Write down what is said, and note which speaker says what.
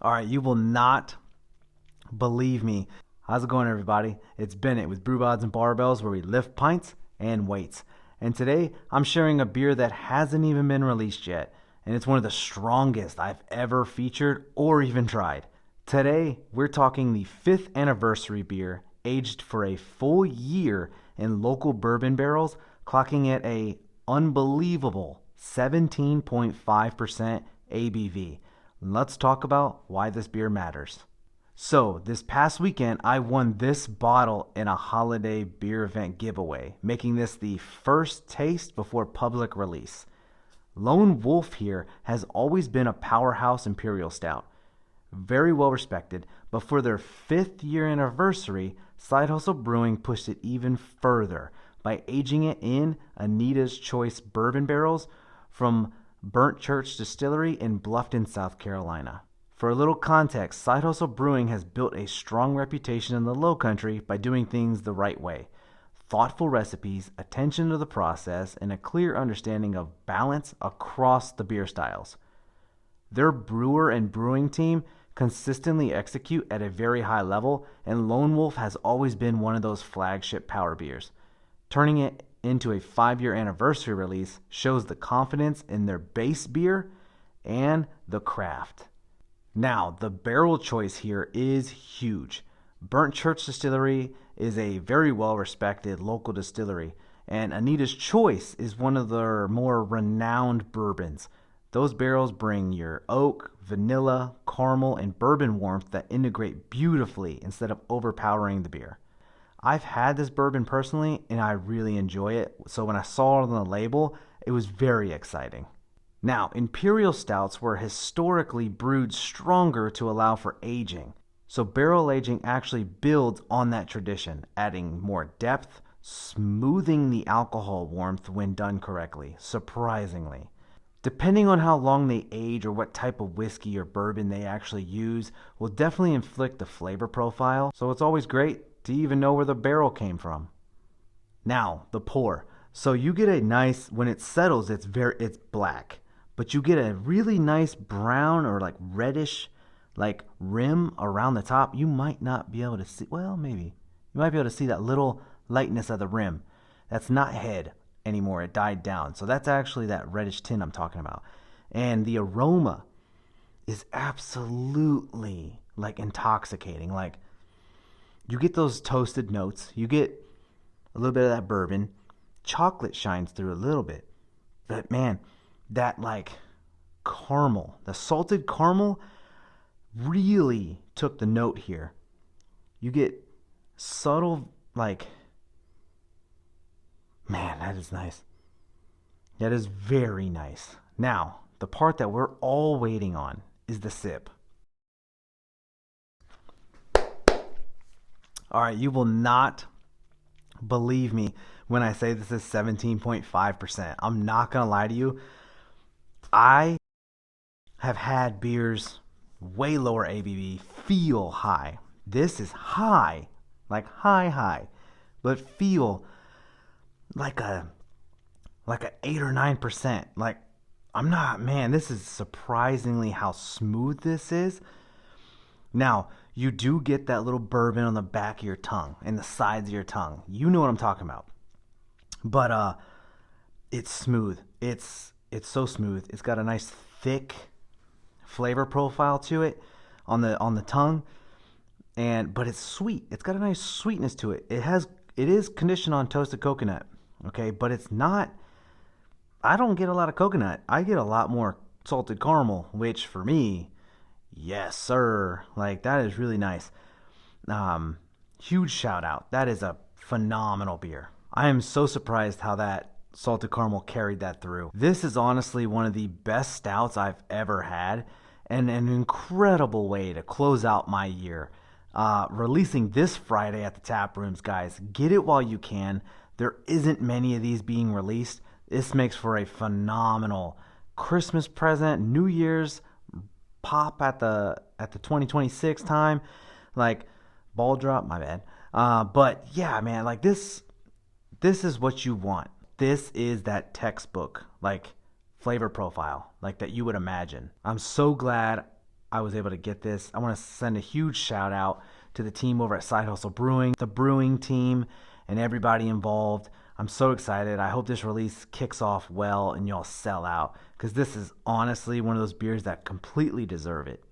Speaker 1: All right, you will not believe me. How's it going, everybody? It's Bennett with BrewBodz Barbells, where we lift pints and weights. And today, I'm sharing a beer that hasn't even been released yet, and it's one of the strongest I've ever featured or even tried. Today, we're talking the 5th anniversary beer, aged for a full year in local bourbon barrels, clocking at a unbelievable 17.5% ABV. Let's talk about why this beer matters. So, this past weekend, I won this bottle in a holiday beer event giveaway, making this the first taste before public release. Lone Wolf here has always been a powerhouse Imperial Stout. Very well respected, but for their 5th year anniversary, Side Hustle Brewing pushed it even further by aging it in Anita's Choice bourbon barrels from Burnt Church Distillery in Bluffton, South Carolina. For a little context, Side Hustle Brewing has built a strong reputation in the Lowcountry by doing things the right way. Thoughtful recipes, attention to the process, and a clear understanding of balance across the beer styles. Their brewer and brewing team consistently execute at a very high level, and Lone Wolf has always been one of those flagship power beers. Turning it into a 5-year anniversary release shows the confidence in their base beer and the craft. Now, the barrel choice here is huge. Burnt Church Distillery is a very well-respected local distillery, and Anita's Choice is one of their more renowned bourbons. Those barrels bring your oak, vanilla, caramel, and bourbon warmth that integrate beautifully instead of overpowering the beer. I've had this bourbon personally, and I really enjoy it, so when I saw it on the label, it was very exciting. Now, Imperial Stouts were historically brewed stronger to allow for aging, so barrel aging actually builds on that tradition, adding more depth, smoothing the alcohol warmth when done correctly, surprisingly. Depending on how long they age or what type of whiskey or bourbon they actually use will definitely inflict the flavor profile, so it's always great to even know where the barrel came from. Now, the pour. So you get a nice, when it settles, it's black, but you get a really nice brown or like reddish like rim around the top. You might not be able to see, well, maybe. You might be able to see that little lightness of the rim. That's not head anymore. It died down. So that's actually that reddish tint I'm talking about. And the aroma is absolutely like intoxicating. Like you get those toasted notes. You get a little bit of that bourbon. Chocolate shines through a little bit. But man, that like caramel, the salted caramel really took the note here. You get subtle, like, man, that is nice. That is very nice. Now, the part that we're all waiting on is the sip. All right, you will not believe me when I say this is 17.5%. I'm not going to lie to you. I have had beers way lower ABV feel high. This is high, like high, but feel like a 8 or 9%. Like I'm not, man, this is surprisingly how smooth this is. Now, you do get that little bourbon on the back of your tongue and the sides of your tongue. You know what I'm talking about. But it's smooth. It's so smooth. It's got a nice thick flavor profile to it on the tongue, but it's sweet. It's got a nice sweetness to it. It is conditioned on toasted coconut, okay, but it's not. I don't get a lot of coconut. I get a lot more salted caramel, which for me, yes sir, like that is really nice. Huge shout out. That is a phenomenal beer. I am so surprised how that salted caramel carried that through. This is honestly one of the best stouts I've ever had, and an incredible way to close out my year. Releasing this Friday at the tap rooms, guys. Get it while you can. There isn't many of these being released. This makes for a phenomenal Christmas present, New Year's pop at the 2026 time. Like ball drop, my bad. But yeah, man, like this is what you want. This is that textbook, like flavor profile, like that you would imagine. I'm so glad I was able to get this. I want to send a huge shout out to the team over at Side Hustle Brewing, the brewing team, and everybody involved. I'm so excited. I hope this release kicks off well and y'all sell out, because this is honestly one of those beers that completely deserve it.